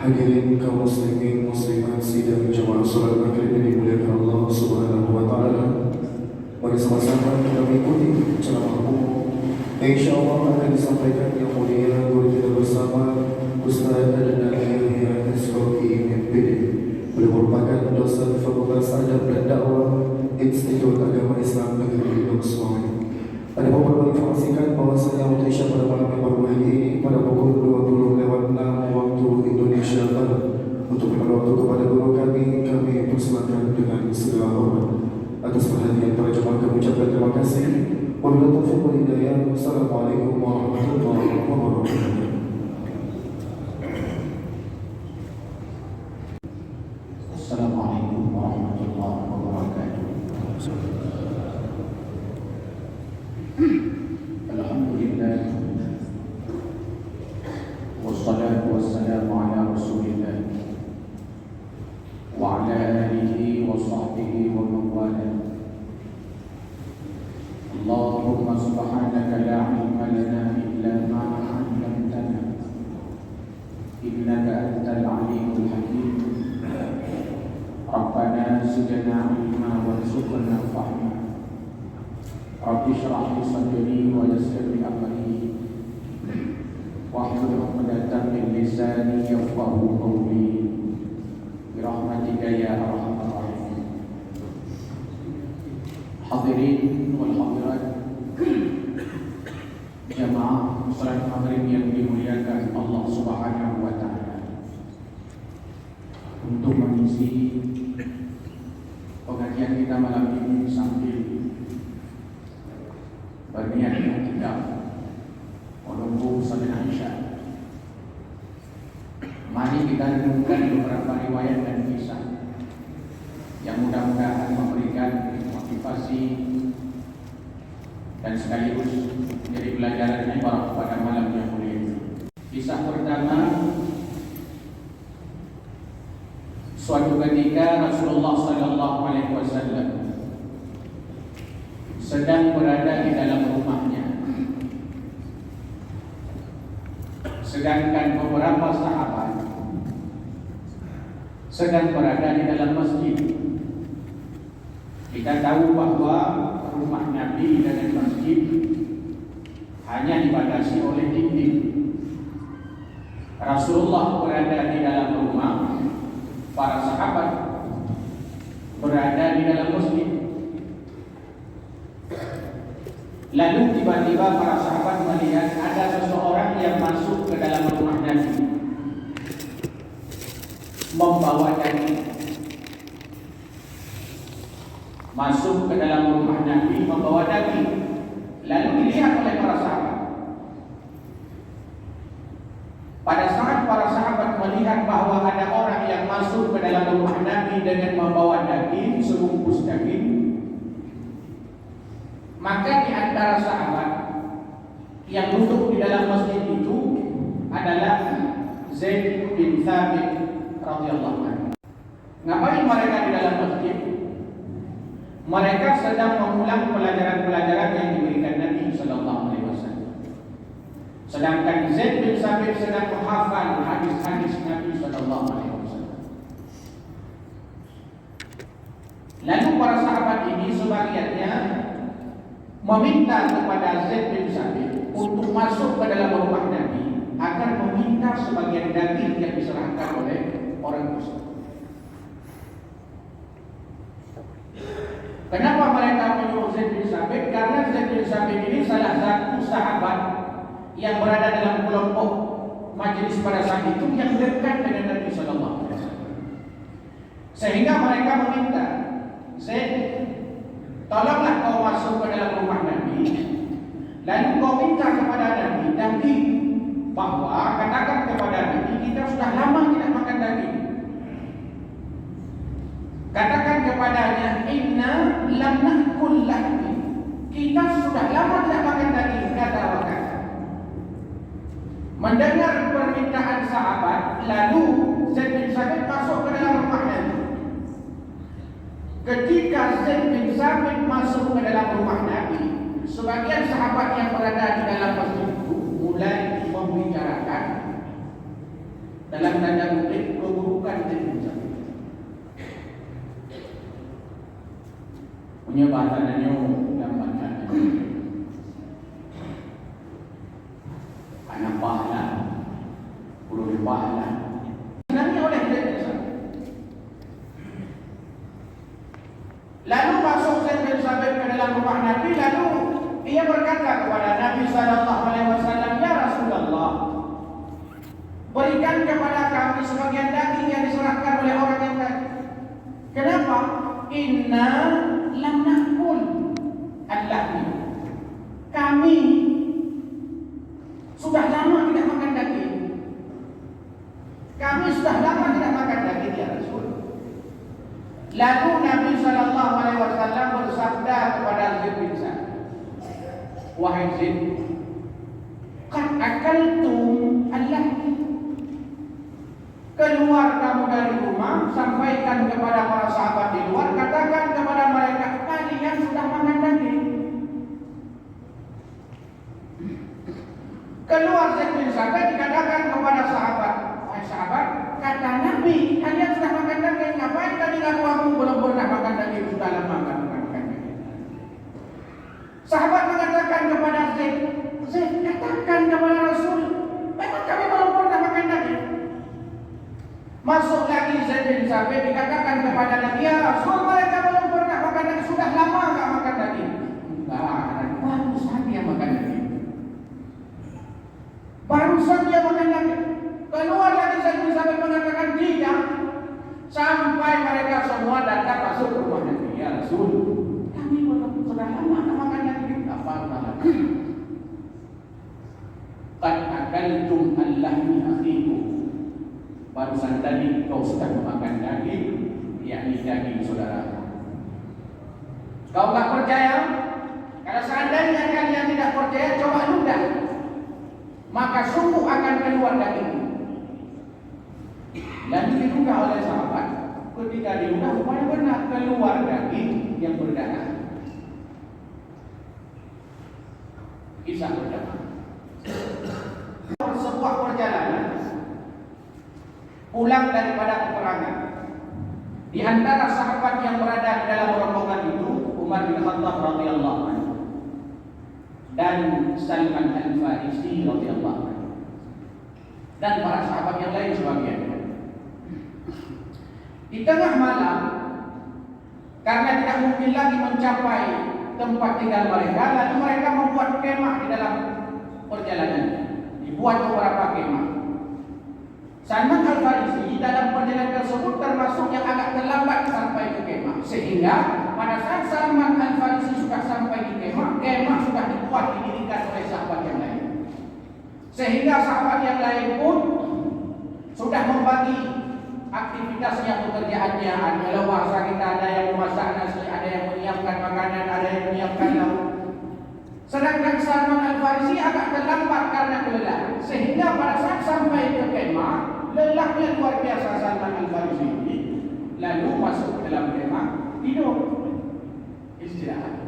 Hadirin kaum muslimin muslimat sidang jemaah salat maghrib yang dimuliakan Allah Subhanahu wa taala. Mari sama-sama kita mengikuti ceramah umum yang insyaallah akan disampaikan yang mulia guru kita bersama Ustaz Adnan Asroki MPD. Beliau merupakan dosen Fakultas Adab dan Dakwah Institut Agama Islam Negeri Longswari. Ada beberapa informasikan bahwasanya untuk isya pada malam yang baru ini pada pukul 20:06 waktu Indonesia Barat. Untuk waktu kepada guru kami persilakan dengan segala hormat. Atas perhatian para jemaah kami ucapkan terima kasih. Wabillahi taufiq wal hidayah. Wassalamualaikum warahmatullahi wabarakatuh. Assalamualaikum warahmatullahi wabarakatuh. Alhamdulillah, wassalatu wassalamu ala rasulillah wa ala alihi wa sahbihi wa man wala. Allahumma subhanaka la ilma lana illa ma 'allamtana innaka antal alimul hakim. Rabbana zidna ilma warzuqna fahma. Rabbi shrah li sadri wa yassir li amri wahlul 'uqdatam min lisani yafqahu qawli bi rahmatika ya arhamar rahimin. Hadirin wal hadirat, jamaah salat maghrib yang dimuliakan Allah Subhanahu wa taala, untuk mengisi pengajian kita malam ini sambil berniat kita menunggu salat Isya. Mari kita renungkan beberapa riwayat dan kisah yang mudah-mudahan memberikan motivasi dan sekaligus menjadi pelajaran ibarat pada malam yang mulia ini. Kisah pertama, suatu ketika Rasulullah sallallahu alaihi wasallam sedang berada di dalam rumahnya, sedangkan beberapa sahabat sedang berada di dalam masjid. Kita tahu bahwa rumah Nabi dan masjid hanya dibatasi oleh dinding. Rasulullah berada di dalam rumah, para sahabat berada di dalam masjid. Lalu tiba-tiba para sahabat melihat ada seseorang yang masuk ke dalam rumah Nabi membawa daging. Masuk ke dalam rumah Nabi membawa daging. Lalu dilihat oleh para sahabat. Pada saat para sahabat melihat bahwa ada orang yang masuk ke dalam rumah Nabi dengan membawa daging, sebungkus daging, maka di antara sahabat yang duduk di dalam masjid itu adalah Zaid bin Thabit radhiyallahu anhu. Ngapain mereka di dalam masjid? Mereka sedang mengulang pelajaran-pelajaran yang diberikan Nabi sallallahu alaihi wasallam. Sedangkan Zaid bin Thabit sedang menghafal hadis-hadis Nabi sallallahu alaihi wasallam. Lalu para sahabat ini sebagiannya meminta kepada Zaid bin Thabit untuk masuk ke dalam rumah Nabi agar meminta sebagian daging yang diserahkan oleh orang tersebut. Kenapa mereka menyuruh Zaid bin Thabit? Karena Zaid bin Thabit ini salah satu sahabat yang berada dalam kelompok majelis pada saat itu yang dekat dengan Nabi sallallahu alaihi wasallam. Sehingga mereka meminta, Zaid, tolonglah kau masuk ke dalam rumah Nabi, lalu kau minta kepada Nabi daging, bahwa katakan kepada Nabi kita sudah lama tidak makan daging. Katakan kepadanya, inna lam nahkul lahmi, kita sudah lama tidak makan daging, kata wakil. Mendengar permintaan sahabat, lalu Zaid bin Thabit masuk ke dalam rumah Nabi. Ketika Zaid bin Thabit masuk ke dalam rumah Nabi, sebagian sahabat yang berada di dalam masjid itu mulai membicarakan dalam tanda kutip punya bahasannya yang macam anak pahala, puluh pahala. Sebenarnya oleh Zaid. Lalu masuk Zaid bin Sabit ke dalam rumah Nabi, lalu ia berkata kepada Nabi sallallahu alaihi wasallam, "Ya Rasulullah, berikan kepada kami sebagian daging yang diserahkan oleh orang yang tadi." Kenapa? Inna lam nakul al-lahmi. Kami sudah lama tidak makan daging. Kami sudah lama tidak makan daging, ya Rasul. Lalu Nabi sallallahu alaihi wasallam bersabda kepada Zaid bin Sabit, "Wahai Zaid, qad akaltum al-lahmi." Keluar kamu dari rumah, sampaikan kepada para sahabat di luar, katakan kepada mereka, kalian sudah makan daging. Keluar Zaid bin Sabit, dikatakan kepada sahabat, wahai sahabat, kata Nabi, kalian sudah makan daging. Ngapain tadi kamu belum pernah makan daging, sudah lama makan daging. Sahabat mengatakan kepada Zaid, Zaid, katakan kepada Rasul, memang kami belum pernah makan daging. Masuk lagi Zaid bin Sabit, dikatakan kepada Nabi, ya Rasul, mereka belum pernah makan daging, sudah lama enggak makan daging. Enggak, barusan dia makan daging. Barusan dia makan daging. Keluar lagi Zaid bin Sabit mengatakan tidak, sampai mereka semua datang masuk ke rumah Nabi. Ya Rasul, kami belum sudah lama enggak makan daging. Apa? Qad akaltum al-lahmi akhikum. Barusan tadi kau sudah memakan daging, yakni daging saudara. Kau tak percaya? Kalau seandainya kalian tidak percaya, coba ludah, maka sungguh akan keluar daging. Dan diludah oleh sahabat. Ketika diludah, rupanya benar keluar daging yang berdarah. Kisah pertama. Sebuah perjalanan pulang daripada peperangan. Di antara sahabat yang berada di dalam rombongan itu Umar bin Khattab radhiyallahu anhu dan Salman Al-Farisi radhiyallahu anhu dan para sahabat yang lain sebagian. Di tengah malam, karena tidak mungkin lagi mencapai tempat tinggal mereka, lalu mereka membuat kemah di dalam perjalanan. Dibuat beberapa kemah. Salman Al-Farisi dalam perjalanan tersebut termasuk yang agak terlambat sampai ke kemah, sehingga pada saat Salman Al-Farisi sudah sampai di kemah, kemah sudah dibuat didirikan oleh sahabat yang lain, sehingga sahabat yang lain pun sudah membagi aktivitasnya, pekerjaannya. Kalau bahasa kita, ada yang memasak nasi, ada yang menyiapkan makanan, ada yang menyiapkan lauk. Sedangkan Salman Al-Farisi agak terlambat karena kelelahan, sehingga pada saat sampai ke kemah, lelahnya luar biasa Salman Al-Farisi ini. Lalu masuk ke dalam kemah, tidur, istirahat.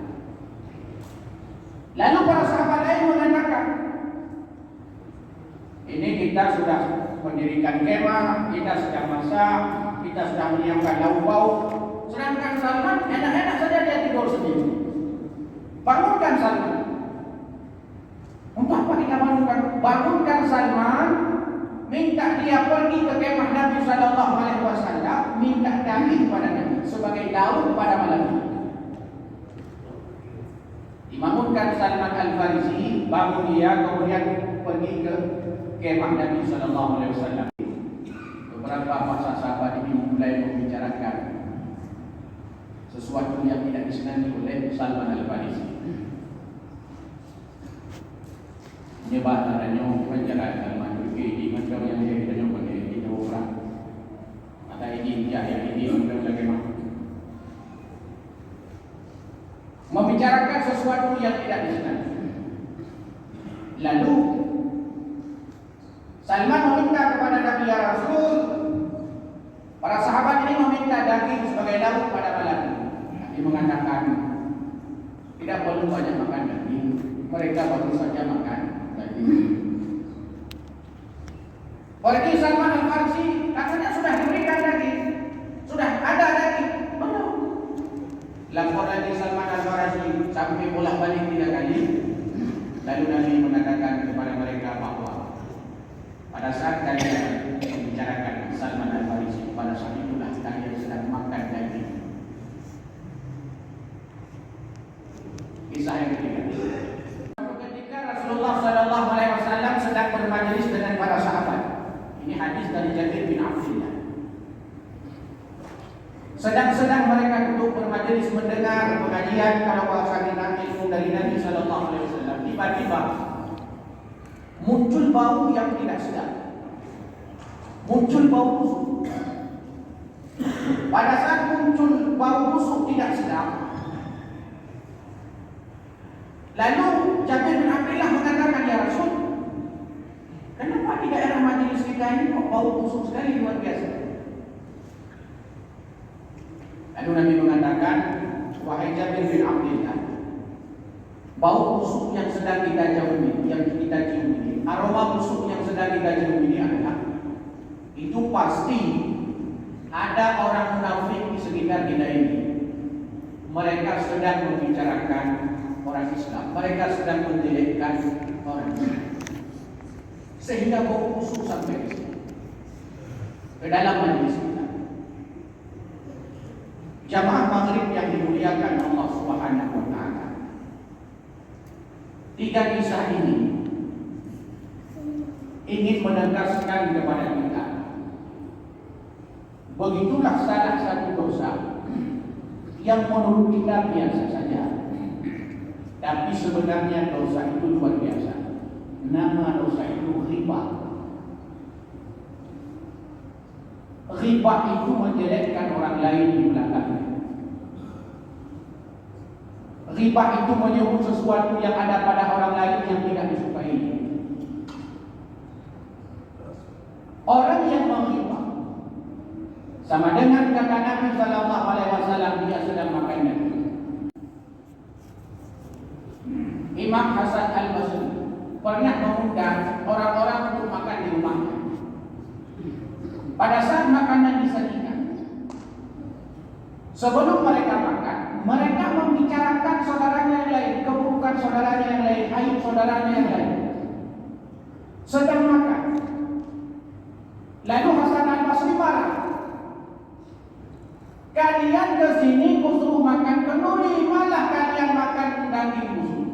Lalu para sahabat lain mengatakan, ini kita sudah mendirikan kemah, kita sudah masak, kita sudah menyiapkan lauk pauk. Sedangkan Salman enak-enak saja dia tidur sendiri. Bangunkan Salman. Untuk apa kita bangunkan? Bangunkan Salman, minta dia pergi ke kemah Nabi sallallahu alaihi wasallam, minta daging pada Nabi sebagai lauk pada malam ini. Dibangunkan Salman Al-Farisi, bangun dia, kemudian pergi ke kemah Nabi sallallahu alaihi wasallam. Beberapa masa sahabat ini mulai membicarakan sesuatu yang tidak disenangi oleh Salman Al-Farisi. Nyebat adanya penjara Salman Al-Farisi macam yang dia kita nyoba di orang. Ada ini dia yang ini macam bagaimana? Membicarakan sesuatu yang tidak disenangi. Lalu Salman meminta kepada Nabi, ya Rasul, para sahabat ini meminta daging sebagai lauk pada malam ini. Nabi mengatakan, tidak perlu banyak makan daging, mereka baru saja makan daging. Pergi Salman Al-Farisi, katanya sudah diberikan daging, sudah ada daging, belum. Lapor lagi Salman sampai bolak-balik 3 kali. Lalu Nabi mengatakan kepada mereka bahawa pada saat kalian membicarakan Salman Al-Farisi, pada saat itulah kalian sedang makan daging. Kisah yang ketiga. Ketika Rasulullah SAW sedang bermajlis dengan para sahabat. Ini hadis dari Jabir bin Abdullah. Sedang-sedang mereka duduk bermajlis mendengar pengajian kalau bahasa kita ilmu dari Nabi SAW. Tiba-tiba muncul bau yang tidak sedap. Muncul bau busuk. Pada saat muncul bau busuk tidak sedap, lalu Jabir bin Abdullah mengatakan, ya Rasul, kenapa di daerah majlis kita ini kok bau busuk sekali, luar biasa? Lalu Nabi mengatakan, wahai Jabir bin Abdullah, bau busuk yang sedang kita cium ini, aroma busuk yang sedang kita cium ini adalah, itu pasti ada orang munafik di sekitar kita ini. Mereka sedang membicarakan orang Islam, mereka sedang menjelekkan orang Islam, sehingga bau busuk sampai ke dalam majlis kita. Jamaah maghrib yang dimuliakan Allah Subhanahu wa Ta'ala, 3 kisah ini ingin menegaskan kepada kita, begitulah salah satu dosa yang menurut kita biasa saja, tapi sebenarnya dosa itu luar biasa. Nama dosa itu riba. Riba itu menjelekkan orang lain di belakangnya. Riba itu menyebut sesuatu yang ada pada orang lain yang tidak disukai. Orang yang meriba sama dengan kata Nabi sallallahu alaihi wasallam, dia sedang makan daging. Imam Hasan Al-Basri pernah mengundang orang-orang untuk makan di rumahnya. Pada saat makanan disajikan, sebelum mereka makan, mereka membicarakan saudaranya yang lain, keburukan saudaranya yang lain, aib saudaranya yang lain. Sedang makan. Lalu Hasan Al-Basri marah. Kalian ke sini kusuruh makan kenduri, malah kalian makan daging busuk.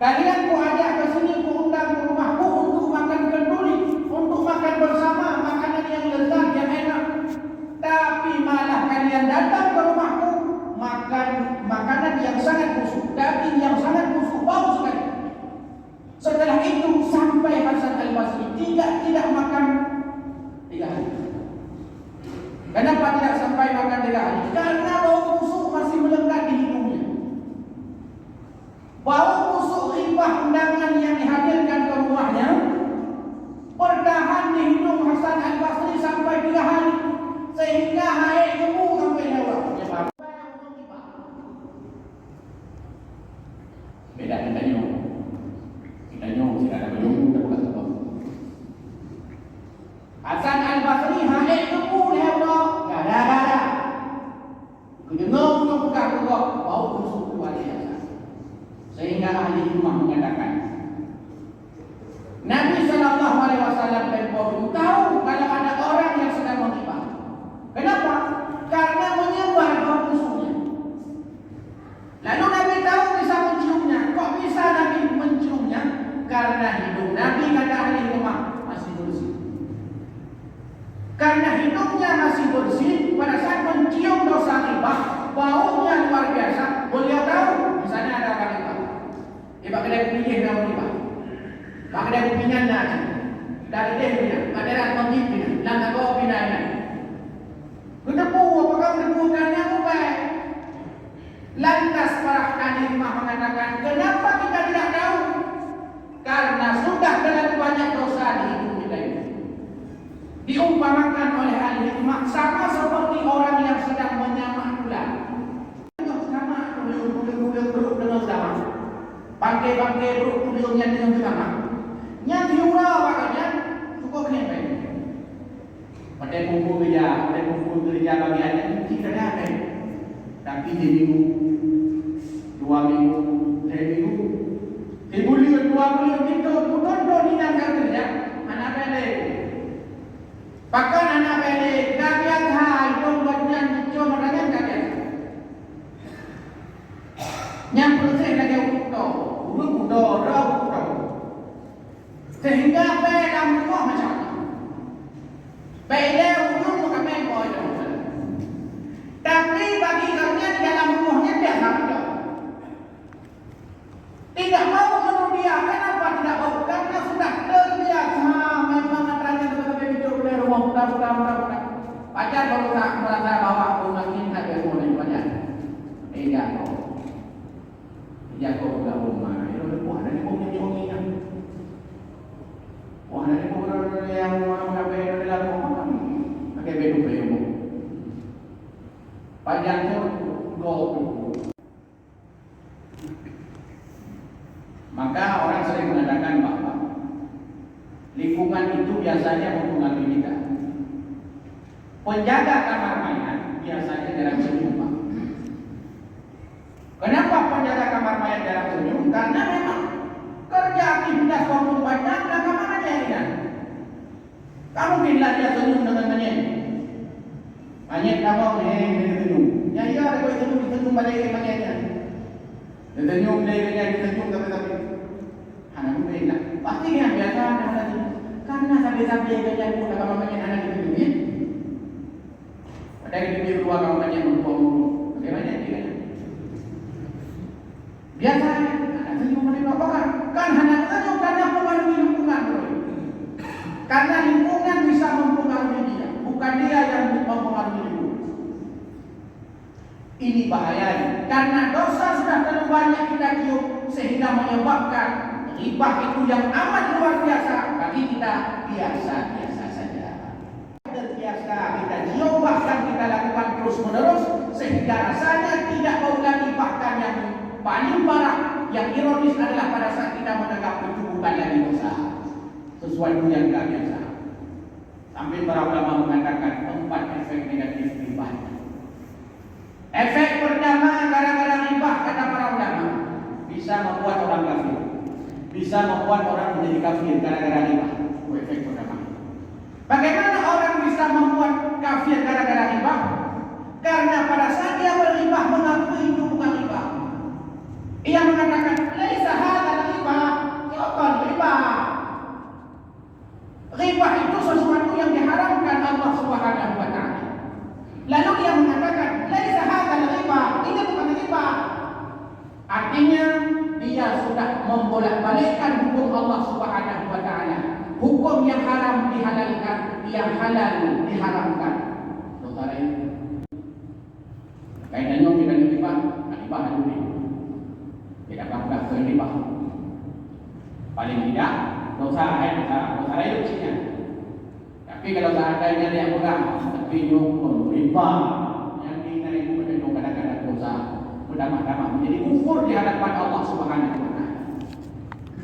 Kalian ku ajak ke sini, ku undang ke rumahku untuk makan kenduri, untuk makan bersama makanan yang lezat, yang enak. Tapi malah kalian datang ke rumahku makan makanan yang sangat busuk, daging yang sangat busuk, bau sekali. Setelah itu sampai Hasan Al-Basri tidak makan 3 hari. Kenapa tidak sampai makan 3 hari? Karena bau busuk masih melekat di hidungnya. Bau busuk riba undangan yang dihadirkan ke rumahnya bertahan di hidung Hasan Al-Basri sampai 3 hari, sehingga air gebu sampai lewat. Beda kita nyok. Kita nyok tidak ada nyok, kita bukan sebab. Hasan Al-Basri air gebu lewat, gara-gara kedengar buka bau busuk luar biasa. Sehingga ahli rumah mengatakan, Nabi sallallahu alaihi wasallam tahu kalau ada orang yang sedang mengibah. Kenapa? Karena menyebar bau busuknya. Lalu Nabi tahu bisa menciumnya. Kok bisa Nabi menciumnya? Karena hidung Nabi, kata ahli rumah, masih bersih. Karena hidungnya masih bersih, pada saat mencium dosa riba, baunya luar biasa. Beliau tahu di sana ada orang riba. Dia kedai pilih dalam riba. Kedai pinjam aja. Dari dia pinjam, ada pengip pinjam, nak kau pinjam. Kedepu, apakah kedepukannya apa? Lantas para ahli rumah mengatakan, kenapa kita tidak tahu? Karena sudah terlalu banyak dosa di hidup kita ini. Diumpamakan oleh ahli rumah sama seperti orang yang sedang menyamak ular. Sama kuliah beruk dengan sama. Bangkai beruk kuliahnya dengan sama. Yang diura makanya cukup kenapa? Pada kumpul kerja bagiannya tidak ada. Tapi di minggu beliau itu mudah ninan kerja anak bele. Bahkan anak bele kaget hai dong badan cuma rakyat kaget. Yang persen lagi udah sehingga dalam rumah macam bele ujung muka boy. Tapi bagi kalian di dalam rumahnya biasa saja. Tidak mau menurut kenapa tidak mau? Karena sudah terbiasa memang antaranya sebagai hidup di rumah mudah. Pacar kalau tak merasa bawa rumah kita dia boleh pacar. Tidak kau. Ya kau sudah rumah. Itu buah dari bumi ini. Buah dari bumi yang mengambil di dalam rumah. Pakai belu. Pacar itu go. Maka orang sering mengatakan bahwa lingkungan itu biasanya mempengaruhi kita. Penjaga kamar mayat biasanya jarang senyum, Pak. Kenapa penjaga kamar mayat jarang senyum? Karena memang kerja aktivitas 24 jam dan kamarnya ringan. Kamu bila dia senyum dengan monyet. Monyet kamu dia senyum. Ya iya ada kau senyum balik monyetnya. Dia senyum tapi anak bela. Pasti yang biasa anak karena sampai kerja pun kalau banyak anak itu ada di bibir keluar kalau banyak mulu. Bagaimana dia? Biasa anak senyum apa kan anak senyum karena pengaruh lingkungan. Karena lingkungan bisa mempengaruhi dia, bukan dia yang mempengaruhi lingkungan. Ini bahayanya karena dosa sudah terlalu banyak kita cium sehingga menyebabkan ribah itu yang amat luar biasa bagi kita biasa saja. Terbiasa kita cium bahkan kita lakukan terus menerus sehingga rasanya tidak mau lagi, bahkan yang paling parah yang ironis adalah pada saat kita menganggap itu bukan lagi dosa, sesuatu yang tidak biasa. Sampai para ulama mengatakan 4 efek negatif ribah. Efek pertama gara-gara ribah kata para ulama bisa membuat orang kafir, bisa membuat orang menjadi kafir gara-gara ribah. Itu efek pertama. Bagaimana orang bisa membuat kafir gara-gara ribah? Karena pada saat dia berribah mengakui itu bukan ribah. Ia mengatakan, "Laisa hadzal ribah." Apa ribah? Ribah itu sesuatu yang diharamkan Allah Subhanahu wa taala. Lalu dia mengatakan, "Laisa hadzal ribah." Ini bukan ribah. Artinya dia sudah membolak-balikkan hukum Allah Subhanahu wa taala. Hukum yang haram dihalalkan, yang halal diharamkan. Saudara ini kaitannya dengan ribah, ribah dulu. Tidak akan ke ribah. Paling tidak dosa itu sini. Tapi kalau seandainya dia pegang tapi riba yang dinaiku menjadi kadang-kadang dosa berdamah-damah menjadi kufur di hadapan Allah Subhanahu wa taala.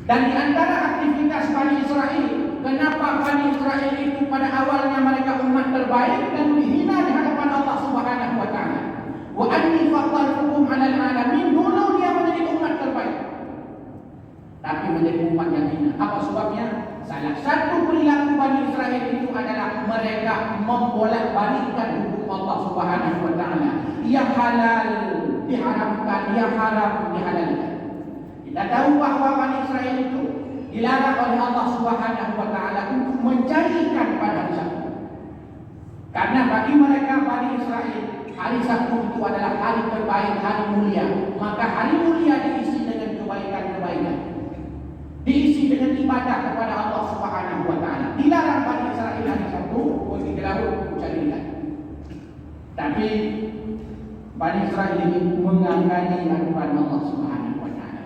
Dan di antara aktivitas Bani Israel, kenapa Bani Israel itu pada awalnya mereka umat terbaik dan dihina di hadapan Allah Subhanahu wa taala. Wa anni faddaltukum 'alal 'alamin, dulu dia menjadi umat terbaik. Tapi menjadi umat yang hina. Apa sebabnya? Salah satu perilaku Bani Israel itu adalah mereka membolak-balikkan hukum Allah Subhanahu wa taala. Yang halal diharamkan, yang haram dihalalkan. Kita tahu bahawa Bani Israel itu dilarang oleh Allah Subhanahu wa taala untuk mencari ikan pada hari Sabtu. Karena bagi mereka Bani Israel, hari Sabtu itu adalah hari terbaik, hari mulia. Maka hari mulia diisi dengan kebaikan-kebaikan, diisi dengan ibadah kepada Allah Subhanahu wa taala. Dilarang Bani Israel hari Sabtu pergi ke laut mencari ikan. Tapi Bani Israel ini mengangkani aturan Allah Subhanahu wa taala.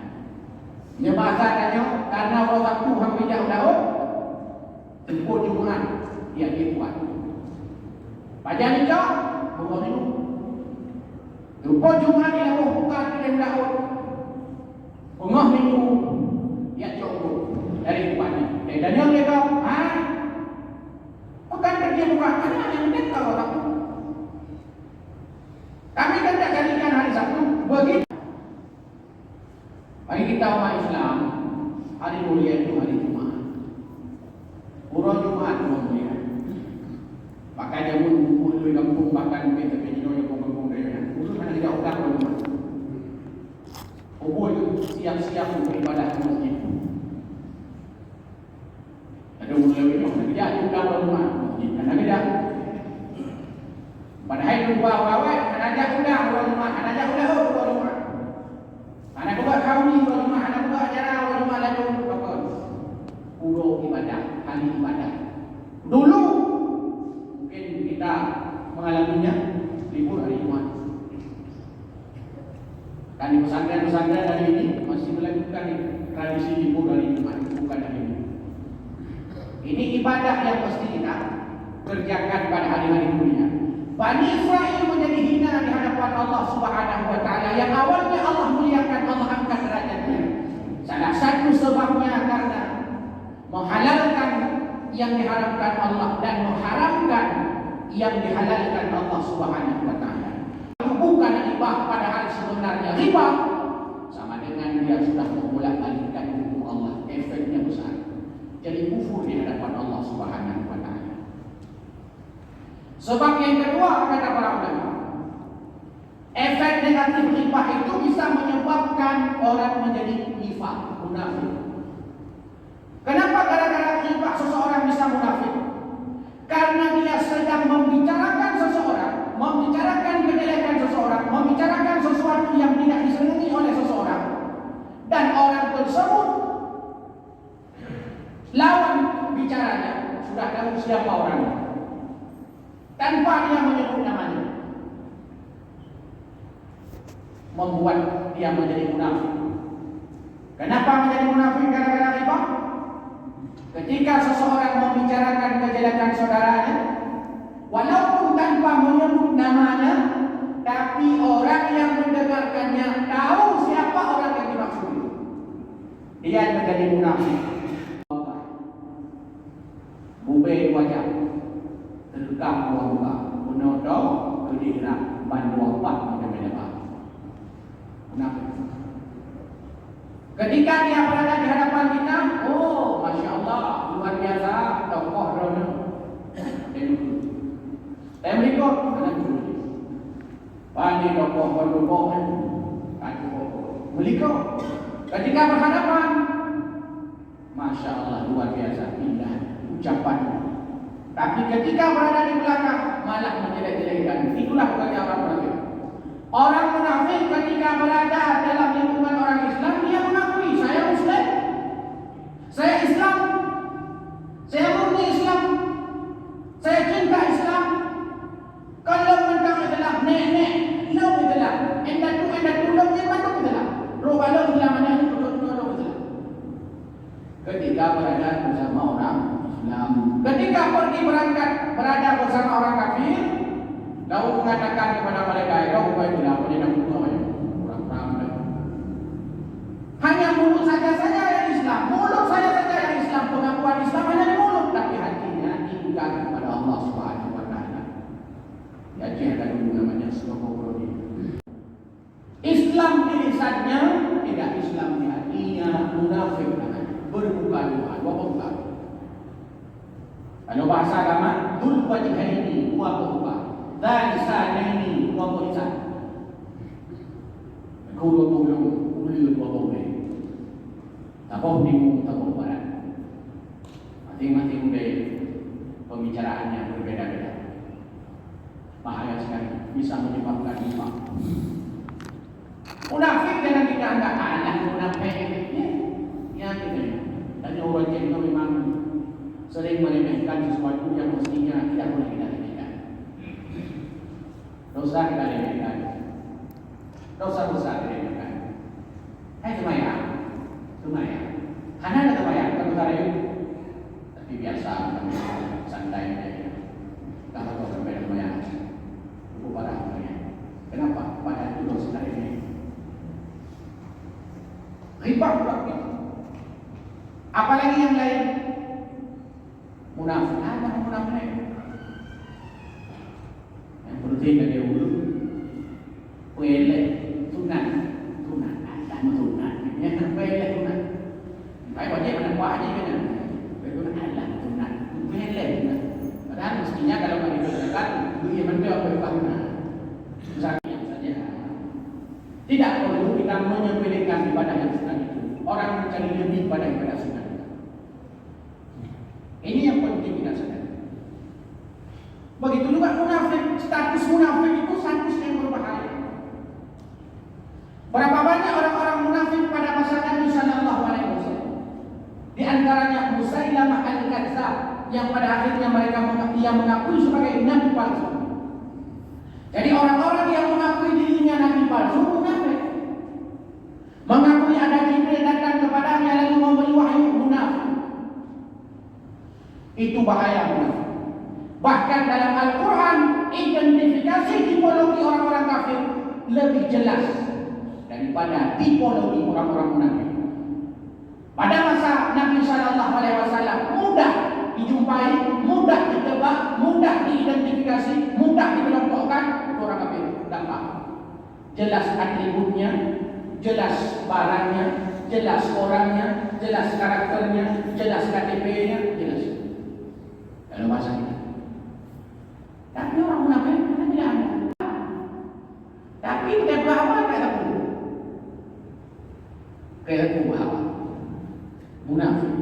Dia bahasanya karena Allah Sabtu hampir jauh laut, tempur Jumat dia buat. Pada nikah bukan itu. Tempur Jumat dia bukan di laut. Umah minggu ya cukup dari buatnya. Dan yang dia kau, bukan kerja bukan karena yang dia tahu Sabtu. Kami kan tak jadikan hari Sabtu begitu. Bagi kita umat Islam, hari mulia itu hari Jumaat. Urang Jumaat mulia. Makanya pun di kampung bahkan kita pinjau yang kampung dia. Usul mana tidak ulang Jumaat. Siap-siap untuk ibadah di masjid. Ada mulai itu, dia ulang Jumaat masjid. Ada tidak? Padahal itu bawa-bawa, ada ulang Jumaat, ada ulang Jumaat. Anak buat kawin Jumaat, anak buat acara Jumaat lalu apa? Ulo ibadah, hari ibadah. Dulu mungkin kita mengalaminya libur hari Jumaat. Dan di pesantren-pesantren hari ini masih melakukan tradisi libur hari Jumaat, bukan hari ini. Ini ibadah yang mesti kita kerjakan pada hari-hari dunia. Bani Israel menjadi hina di hadapan Allah Subhanahu wa taala. Yang awalnya Allah muliakan, Allah angkat derajatnya. Salah satu sebabnya karena menghalalkan yang diharamkan Allah dan mengharamkan yang dihalalkan Allah Subhanahu wa taala. Bukan riba, padahal sebenarnya riba sama dengan dia sudah membolak-balikkan hukum Allah. Efeknya besar. Jadi kufur di hadapan Allah Subhanahu wa taala. Sebab yang kedua kata para ulama, efek negatif riba itu bisa menyebabkan orang menjadi nifaq, munafik. Kenapa gara-gara riba seseorang bisa munafik? Karena dia sedang membicarakan seseorang, membicarakan kejelekan seseorang, membicarakan sesuatu yang tidak disenangi oleh seseorang, dan orang tersebut lawan bicaranya sudah tahu siapa orangnya tanpa dia menyebut namanya, membuat dia menjadi munafik. Kenapa menjadi munafik? Gara-gara riba. Ketika seseorang membicarakan kejelekan saudaranya, walaupun tanpa menyebut namanya, tapi orang yang mendengarkannya tahu siapa orang yang dimaksud, dia menjadi munafik. Bubai wajah terkam muka menodong kedihrak bandu apa macam-macam munafik. Ketika dia berada di hadapan kita, oh Masya Allah, luar biasa, tokoh drone. Saya berikut, anak dulu. Pani tokoh berbohong, kaki bohong. Berikut, ketika berhadapan, Masya Allah, luar biasa, indah ucapan. Tapi ketika berada di belakang, malah menjelek-jelekkan. Itulah bukannya orang munafik. Orang munafik ketika berada dalam lingkungan orang Islam, dia mengakui, saya Muslim, saya Islam, saya murni Islam, saya cinta Islam. Kalau mentang adalah nenek, lo itulah, endah tu, lo yang bantu itulah, roba lo itulah mana ni, lo itulah. Ketika berada bersama orang Islam, ketika pergi berada bersama orang kafir, lalu mengatakan kepada mereka, kau bukan itulah, apa dia nak bunuh orang-orang. Hanya mulut saja yang Islam, mulut saja yang Islam, pengakuan Islam hanya di mulut, tapi hatinya tinggal kepada Allah Subhanahu wa taala. Ya jihad dulu namanya Sokobrodi. Islam di lisannya, tidak Islam di hatinya, munafik namanya, bermuka dua muka. Kalau bahasa agama, dul wajhaini wa muka, dzalisanaini wa mulisan. Kau uliut wa boleh. Tapoh bingung, tapoh barat. Masing-masing dari pembicaraannya berbeda-beda. Bahaya sekali, bisa menyebabkan nifaq. Munafik jangan kita anggap anak munafik ini. Ya gitu. Dan orang yang itu memang sering meremehkan sesuatu yang mestinya tidak boleh kita remehkan. Dosa kita remehkan. Dosa besar diremehkan. Hai semayang. Hana ada semayang, tak besar itu. Tapi biasa, santai saja. Tak tahu sampai semayang. Itu parah semayang. Kenapa? Padahal itu dosa remeh. Riba pula begitu. Apalagi yang lain, munafik. Ada munafik. Yang penting dari dulu, pelek, tunat, ada tunat. Yang pelek tunat. Baik wajib mana? Tidak perlu kita menyepelekan ibadah yang sunnah itu. Orang mencari lebih pada ibadah sunnah. Ini yang penting kita sadari. Begitu juga munafik. Status munafik itu status yang berbahaya. Berapa banyak orang-orang munafik pada masa Nabi Sallallahu Alaihi Wasallam? Di antaranya Musailamah al-Kadzdzab yang pada akhirnya ia mengakui sebagai nabi palsu. Jadi orang-orang yang mengakui dirinya nabi palsu munafik. Mengakui ada Jibril datang kepadanya lalu memberi wahyu munafik. Itu bahaya munafik. Bahkan dalam Al-Quran identifikasi tipologi orang-orang kafir lebih jelas daripada tipologi orang-orang munafik. Pada masa Nabi Sallallahu Alaihi Wasallam mudah dijumpai, mudah ditebak, mudah diidentifikasi, mudah dikelompokkan orang kafir. Gampang. Jelas atributnya, jelas barangnya, jelas orangnya, jelas karakternya, jelas KTP-nya, jelas. Dalam bahasa kita. Tapi orang munafik kita tidak ada. Tapi kita berapa kata pun. Kita berapa munafik.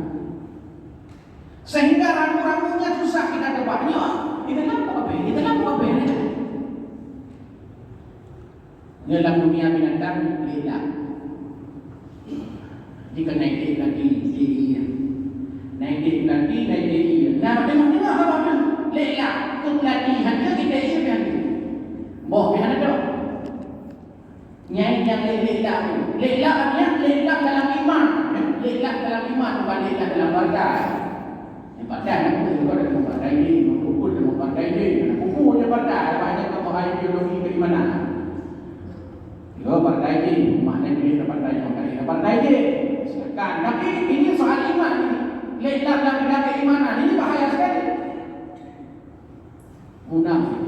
Sehingga ramu-ramunya susah kita tebaknya. Kita lampu apa? Kita lampu apa? Dalam dunia binatang lelah. Jika naik lagi, iya. Naik lagi, iya. Nah, tengok apa pun lelah. Pelatihannya kita iya. Boh, biar ada. Nyai yang lelah. Lelah artinya lelah dalam iman. Lelah dalam iman bukan lelah dalam badan. Yang badan aku juga ada badan ini, kuku ada badan ini, kuku ada badan. Banyak tokoh ideologi ke mana? Yo badan ini, mana ini dapat badan ini. Silakan. Tapi ini soal iman. Lelah dalam keimanan ini bahaya sekali. Munafik.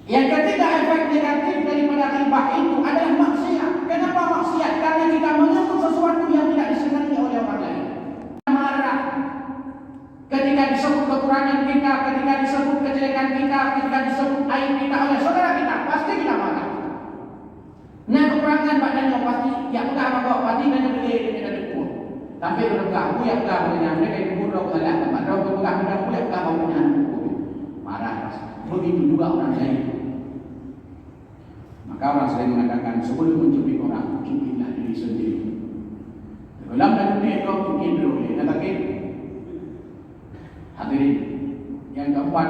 Yang ketiga efek negatif daripada ghibah itu adalah maksiat. Kenapa maksiat? Karena kita menyebut sesuatu yang tidak disenangi oleh orang lain. Marah ketika disebut kekurangan kita, ketika disebut kejelekan kita, ketika disebut aib kita oleh saudara kita, pasti kita marah. Nah kekurangan badannya pasti, yang enggak apa pasti dan yang gede dengan dekut. Tapi kalau kamu yang kamu dengan mereka yang buruk salah tempat, kalau kamu yang kamu punya marah. Begitu juga orang lain. Maka orang sering mengatakan sebelum mencubit orang, cubitlah diri sendiri. Dalam dunia kau cubit dulu, katakan. Hadirin, yang keempat,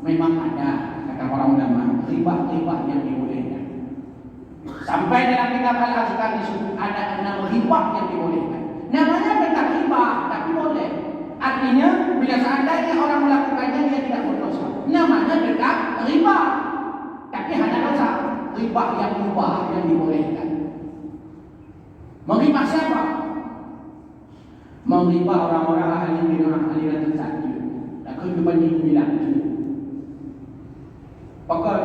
memang ada kata orang ulama ribah-ribah yang dibolehkan. Sampai dalam kitab Al-Azkar disebut ada 6 ribah yang dibolehkan. Namanya tetap ribah, tapi boleh. Artinya bila seandainya orang melakukannya dia tidak berdosa. Namanya tetap riba, tapi hanya dosa. Riba yang mubah yang dibolehkan. Menghibah siapa? Menghibah orang-orang ahli bid'ah, aliran sesat. Dan kehidupan ini bilang itu. Pokok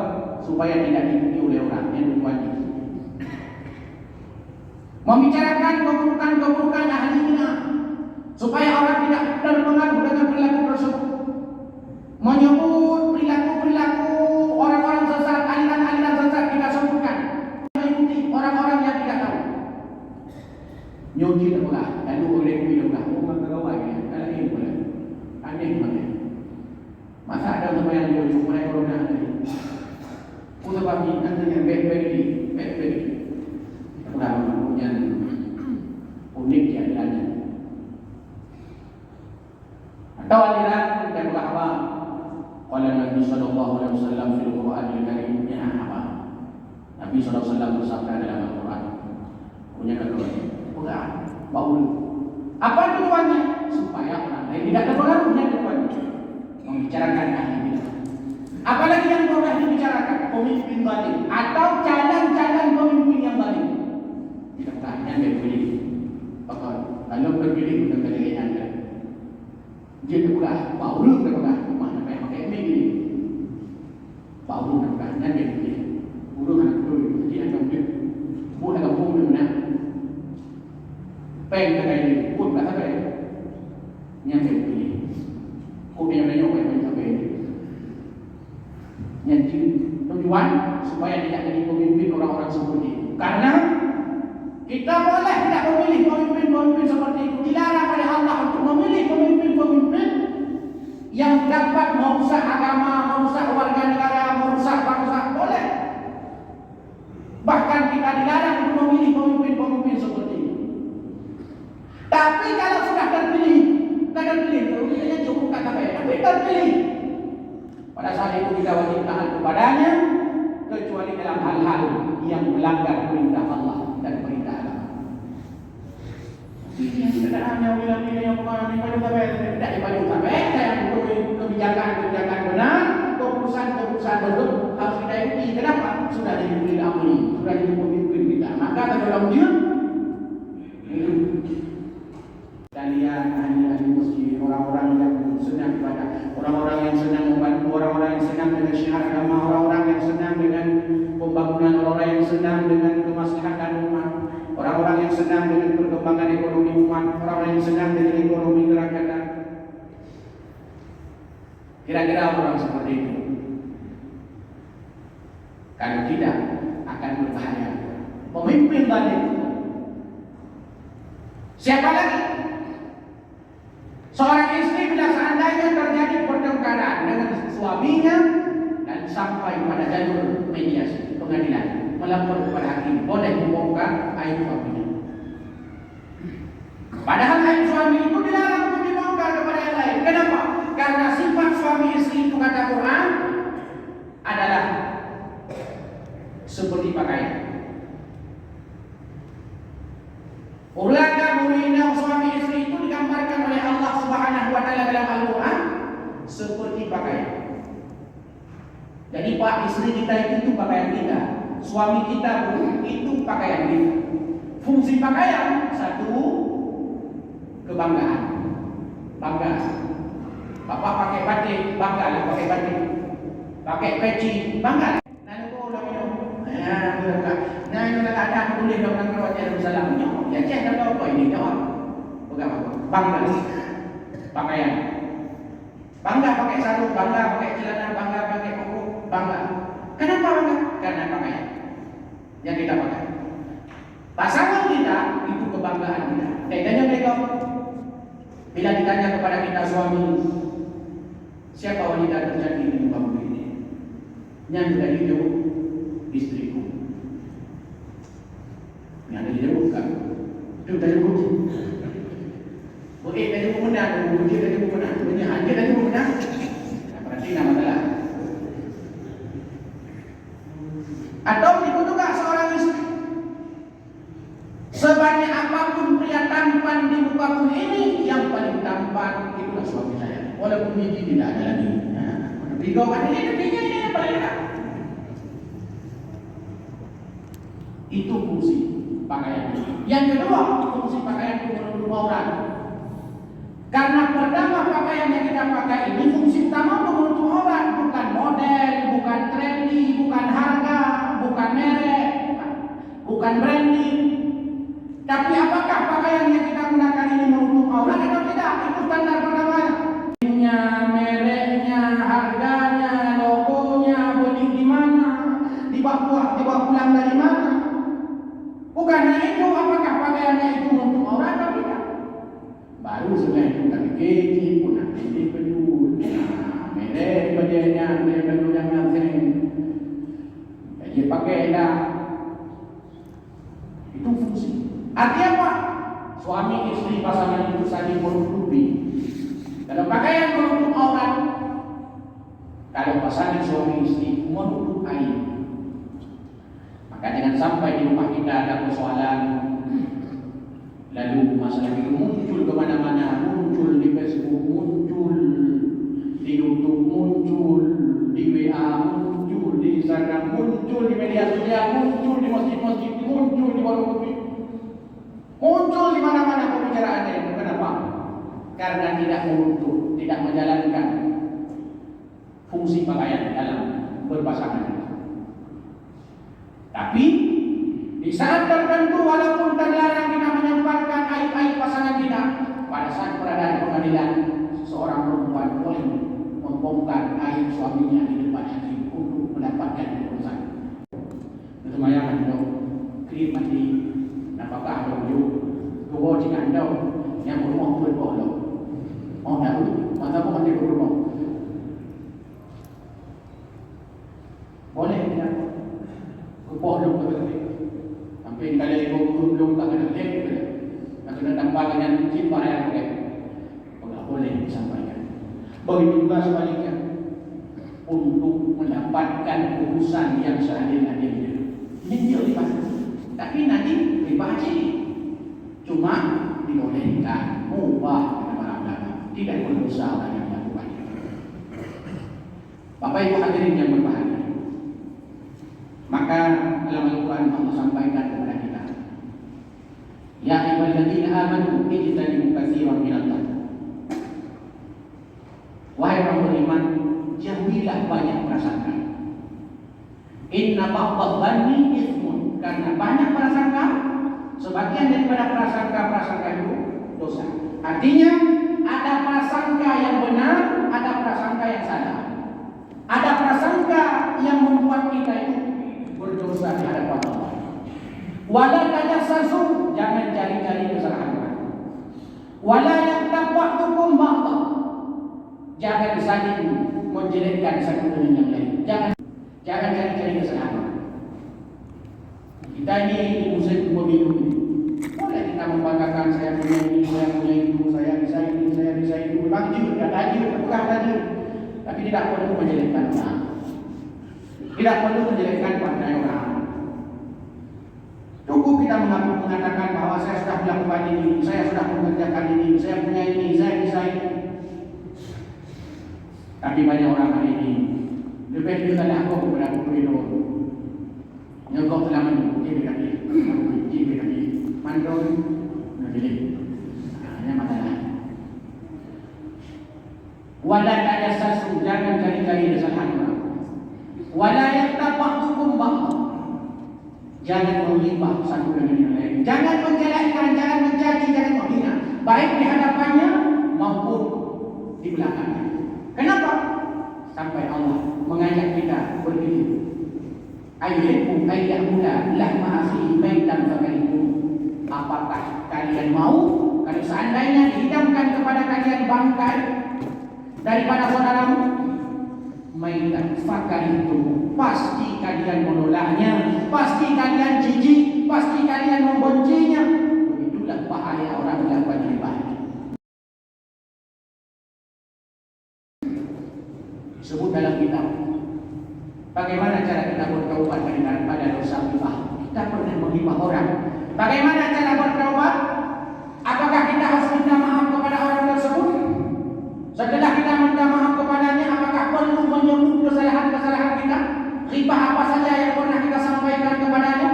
supaya tidak diikuti oleh orang yang berwajib. Membicarakan keburukan-keburukan ahli bid'ah supaya orang tidak terpengaruh dengan perilaku tersebut. Menyebut perilaku-perilaku orang-orang sesat, aliran-aliran sesat kita sebutkan. Mengikuti orang-orang yang tidak tahu. Nyuci terbelah, lalu oleh bilang, oh kagak ya, ada ini boleh, ada yang boleh. Masa ada orang yang nyuci mulai corona tadi. Untuk bagi nanti yang baik-baik, terbelah punya unik ya alirannya. Atau aliran yang apa? Qala Nabi sallallahu alaihi wasallam fil Qur'anil Karim ya apa? Nabi sallallahu alaihi wasallam bersabda dalam Al-Qur'an. Punya kedua. Bukan. Baul. Apa tujuannya? Supaya orang lain tidak terpengaruhnya tujuannya. Membicarakan ahli bidah. Apalagi yang boleh dibicarakan pemimpin zalim atau jalan-jalan pemimpin yang zalim. Tidak bukannya dia pilih. Kalau berpilih bukan kelebihan kan. Dia terbelah, baul terbelah. Mana yang pakai ini? Baul terbelah. Nanti dia burung anak dulu. Dia akan dia buat akan burung mana? Peng terkait ini pun kata saya. Nyampe pilih. Kau yang nanya apa yang sampai? Nyanyi Tujuan supaya tidak jadi pemimpin orang-orang seperti itu. Karena kita boleh tidak memilih pemimpin-pemimpin seperti itu. Dilarang oleh Allah untuk memilih pemimpin-pemimpin yang dapat merusak agama, merusak warga negara, merusak bangsa. Boleh. Bahkan kita dilarang untuk memilih pemimpin-pemimpin seperti itu. Tapi kalau sudah terpilih, terpilihnya cukup kata saya, tapi terpilih. Pada saat itu kita wajib taat kepadanya, kecuali dalam hal-hal yang melanggar perintah Allah dan perintah agama. Ini yang tidak hanya wilayah yang mengalami pada tidak dipakai saya untuk kebijakan benar, keputusan betul harus kita ikuti. Kenapa? Sudah diberi amri, sudah jadi pemimpin kita. Maka dalam dia dan lihat ahli-ahli masjid, orang-orang yang senang ibadah, orang-orang yang senang membantu, orang-orang yang senang dengan syiar agama, orang-orang yang senang dengan pembangunan, orang-orang yang senang dengan kemaslahatan umat, orang-orang yang senang dengan perkembangan ekonomi umat, orang-orang yang senang dengan ekonomi kerakyatan. Kira-kira orang seperti itu, kalau tidak akan berbahaya. Pemimpin balik. Siapa lagi? Seorang istri bila seandainya terjadi pertengkaran dengan suaminya dan sampai pada jalur mediasi pengadilan, melapor kepada hakim, boleh membongkar aib suaminya. Padahal aib suami itu dilarang untuk dibongkar kepada yang lain. Kenapa? Karena sifat suami istri itu kata Quran adalah seperti pakaian. Ulaka murinah suami istri itu digambarkan oleh Allah Subhanahu wa taala dalam Al-Qur'an seperti pakaian. Jadi pak istri kita itu pakaian kita, suami kita pun itu pakaian kita. Fungsi pakaian satu, kebanggaan, bangga. Bapak pakai batik, bangga lah pakai batik. Pakai peci, bangga. Lalu kau ulang minum, nah itu tak ada boleh dong nak rawat yang salamnya. Ya cek kalau apa ini jawab. Bagaimana? Bangga pakaian. Bangga pakai sarung, bangga pakai celana, bangga pakai koko, bangga. Kenapa bangga? Karena pakaian yang kita pakai. Pasangan kita itu kebanggaan kita. Tanya mereka. Bila ditanya kepada kita suami, siapa wanita terjadi di muka bumi ini? Yang dari jauh istriku. Yang dari jauh kan? Itu dari jauh. Boleh dari jauh menang, boleh dari jauh menang, boleh hanya dari jauh menang. Berarti nama telah. Atau itu juga seorang istri. Sebanyak apapun pria tampan di muka bumi ini, yang paling tampan itulah suami saya. Walaupun gigi tidak ada lagi. Tiga orang ini yang paling enak. Itu fungsi pakaian. Yang kedua, fungsi pakaian itu menutup aurat. Karena pertama pakaian yang kita pakai ini fungsi utama untuk menutup aurat, bukan model, bukan trendy, bukan harga, bukan merek, bukan branding. Tapi apakah pakaian yang kita gunakan ini menutup aurat atau tidak? Itu standar pertamanya. Mereknya, harganya, logonya, beli di mana, dibawa pulang dari mana? Bukan hanya itu, apakah pakaiannya itu menutup aurat atau tidak? Baru sudah itu kami keji, punya ini pedul, merek badannya, merek pedul yang ngasih, jadi pakai dah. Itu fungsi. Artinya apa? Suami istri pasangan itu saling menutupi. Kalau pakaian menutup aurat, kalau pasangan suami istri menutup aib, maka jangan sampai di rumah kita ada persoalan, lalu masalah itu muncul kemana-mana, muncul di Facebook, muncul di YouTube, muncul di WA, muncul di Instagram, muncul di media sosial, muncul di masjid-masjid, muncul di warung kopi. Muncul di mana-mana pembicaraannya itu. Kenapa? Karena tidak menutup, tidak menjalankan fungsi pakaian dalam berpasangan. Tapi di saat tertentu, walaupun terlarang kita menyampaikan aib-aib pasangan kita, pada saat berada di pengadilan, seorang perempuan boleh membongkar aib suaminya di depan hakim untuk mendapatkan urusan. Semayangan dong, krim mati, napakah dong yuk, gua jangan dong, yang berumah berboh dong. Oh tahu, masa bukan dia berumah. Boleh tidak? Gua dong betul. Sampai kali gua belum tak ada lek, tak ada tambah dengan cinta yang boleh. Tidak boleh disampaikan. Begitu juga sebaliknya, untuk mendapatkan urusan yang seadil-adilnya. Ini riba, tapi nanti riba haji cuma dibolehkan, mubah kata para ulama, tidak berdosa orang yang melakukannya. Bapak Ibu hadirin yang berbahagia, maka dalam Al-Quran Allah sampaikan kepada kita, ya ayyuhalladzina amanu ijtanibu katsiran minadh-dhann. Wahai orang beriman, jauhilah banyak prasangka. Inna ba'dadh-dhanni itsmun, karena banyak prasangka, sebagian daripada prasangka itu dosa. Artinya ada prasangka yang benar, ada prasangka yang salah. Ada prasangka yang membuat kita itu berdosa di hadapan Allah. Wala tajassasu, jangan cari-cari kesalahan orang. Wala yaghtab ba'dukum ba'dha, jangan saling menjelekkan satu dengan yang lain. Jangan cari-cari kesalahan. Kita ini di musim pemilu ini, boleh kita membanggakan saya punya ini, saya punya itu, saya bisa ini, saya bisa itu. Memang juga bukan tajir, tapi tidak perlu menjelekkan orang. Tidak perlu menjelekkan pandai orang. Cukup kita mengatakan bahwa saya sudah melakukan ini, saya sudah mengerjakan ini, saya punya ini, saya bisa ini. Tapi banyak orang hari ini lebih daripada aku kepada gubernur. Nyokok telah menjadi kaki, mandor, menjadi. Hanya masalah. Wala tajassasu, jangan cari-cari kesalahan orang. Wala yaghtab ba'dukum ba'dha, jangan menghibah satu dengan yang lain. Jangan menjelekkan, jangan mencaci, jangan menghina, baik di hadapannya maupun di belakangnya. Kenapa? Sampai Allah mengajak kita berpikir. Ayyuhibbu ayyahula lahma akhihi maitan fakarihu. Apakah kalian mau kalau seandainya dihidangkan kepada kalian bangkai daripada saudaramu? Maitan fakarihu, pasti kalian menolaknya, pasti kalian jijik, pasti kalian membencinya. Begitulah bahaya orang melakukan riba. Sebut dalam kitab. Bagaimana cara kita bertaubat daripada dosa riba? Kita pernah menghibah orang. Bagaimana cara bertaubat? Apakah kita harus minta maaf kepada orang tersebut? Setelah kita minta maaf kepadanya, apakah perlu menyebut kesalahan-kesalahan kita? Riba apa saja yang pernah kita sampaikan kepadanya?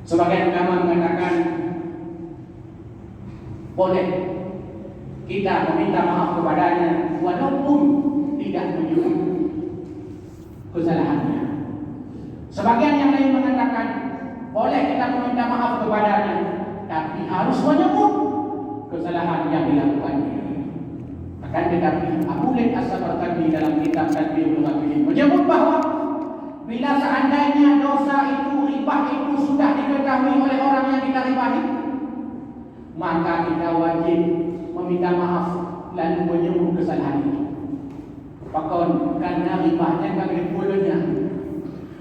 Sebagian ulama mengatakan boleh kita meminta maaf kepadanya walaupun tidak menyebut kesalahannya. Sebagian yang lain mengatakan boleh kita meminta maaf kepadanya, tapi harus menyebut kesalahan yang dilakukannya. Akan tetapi Abu Laith As-Samarqandi dalam kitab Tadbirul Ghafilin menyebut bahwa bila seandainya dosa itu, riba itu sudah diketahui oleh orang yang kita ribahi, maka kita wajib meminta maaf lalu menyebut kesalahan itu. Pakon karena ribahnya kagak dipulanya,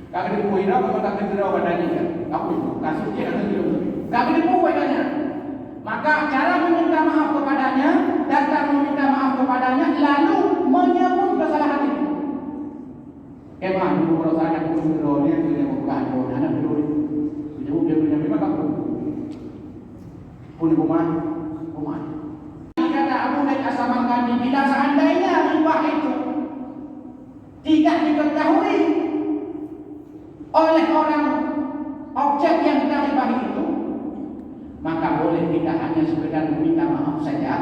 kagak dipuira apa kagak diterima badannya, aku itu kasusnya kagak diterima, kagak dipuiranya. Maka cara meminta maaf kepadanya, datang meminta maaf kepadanya, lalu menyebut kesalahan itu. Emang dulu kalau saya pun drone dia bukan drone, anak drone, menyebut dia punya memang aku punya rumah. Kata Abu Laith As-Samarqandi, bila seandainya riba itu tidak diketahui oleh orang objek yang kita ribahi itu, maka boleh kita hanya sekedar meminta maaf saja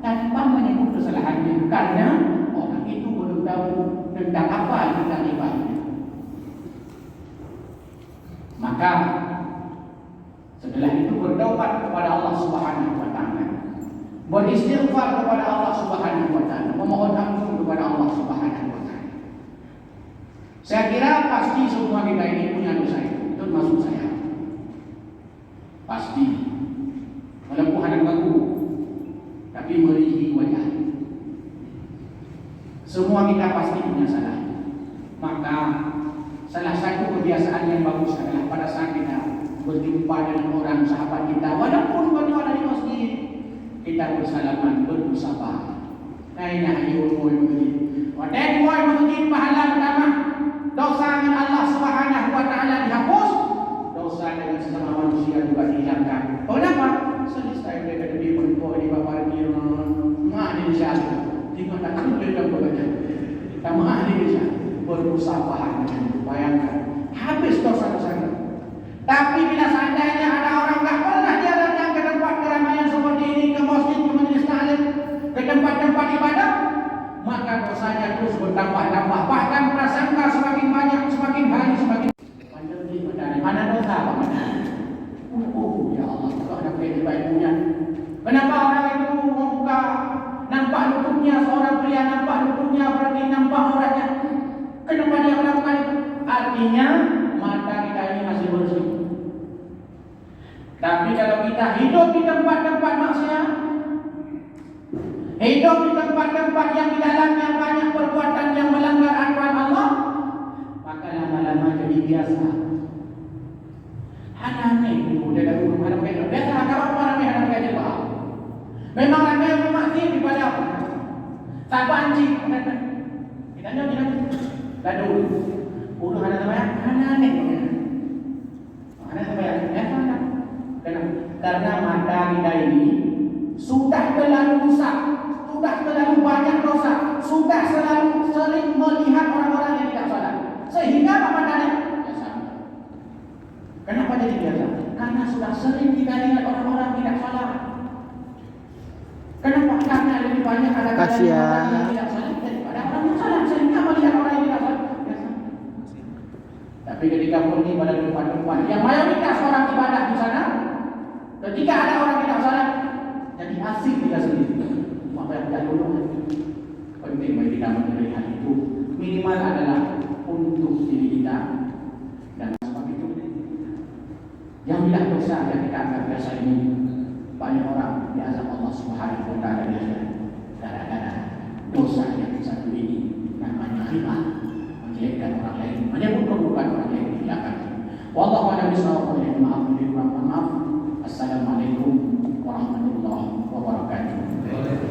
tanpa menyebut kesalahannya, karena orang itu belum tahu tentang apa yang kita ribahi. Maka setelah itu bertaubat kepada Allah Subhanahu wa taala. beristighfar kepada Allah Subhanahu wa taala, memohon ampun kepada Allah Subhanahu wa taala. Saya kira pasti semua kita ini punya dosa itu termasuk saya. Pasti walaupun hadap aku tapi merihi wajah. Semua kita pasti punya salah. Maka salah satu kebiasaan yang bagus adalah pada saat kita berjumpa dengan orang sahabat kita, walaupun beliau ada di masjid, kita bersalaman, bermusafah. Kayaknya ayo moy masjid. Wadai moy masjid pahala pertama. Dosa dengan Allah Subhanahu wa taala dihapus, dosa dengan sesama manusia juga dihilangkan. Kenapa? Selesai mereka lebih berkuah di bawah dia mah di syariat. Di mana kan mereka bekerja. Kita mah di Indonesia bermusafah. Bayangkan habis dosa-dosa. Tapi bila seandainya ada orang tak pernah dia datang ke tempat keramaian seperti ini, ke masjid, ke majelis taklim, ke tempat-tempat ibadah, maka dosanya terus bertambah-tambah. Bahkan prasangka semakin banyak, semakin hari semakin pandai. Mana dosa apa mana? Ya Allah, kalau ada baik-baiknya. Kenapa orang itu membuka nampak lututnya, seorang pria nampak lututnya berarti nampak orangnya? Kenapa dia melakukan itu? Artinya mata kita ini masih bersih. Tapi kalau kita hidup di tempat-tempat maksiat, hidup di tempat-tempat yang di dalamnya banyak perbuatan yang melanggar aturan Allah, maka lama-lama jadi biasa. Aneh dulu dia dah rumah ada begitu. Biasa kawan ramai ada begitu bah. Memang ramai yang maksiat daripada apa? Sabanci. Kita ni kita gaduh. Udah ada namanya aneh. Ada namanya biasa. Karena mata kita ini sudah terlalu rusak, sudah terlalu banyak dosa, sudah selalu sering melihat orang-orang yang tidak salah, sehingga apa matanya biasa. Kenapa jadi biasa? Karena sudah sering kita lihat orang-orang tidak salah. Kenapa? Karena lebih banyak ada orang yang tidak salah daripada orang yang salah, sehingga melihat orang yang tidak salah biasa. Tapi ketika pergi pada tempat-tempat yang mayoritas orang ibadah di sana, ketika ada orang tidak salah, jadi asik kita sendiri. Maka yang kita dulu penting bagi kita melihat itu minimal adalah untuk diri kita dan sebab itu. Yang bila dosa yang kita anggap biasa ini, banyak orang diazab Allah Subhanahu wa taala gara-gara dosa yang satu ini namanya riba, menjelekkan orang lain, menyebut keburukan orang lain di belakang. Wallahu a'lam bishawab. Maaf. Assalamualaikum warahmatullahi wabarakatuh.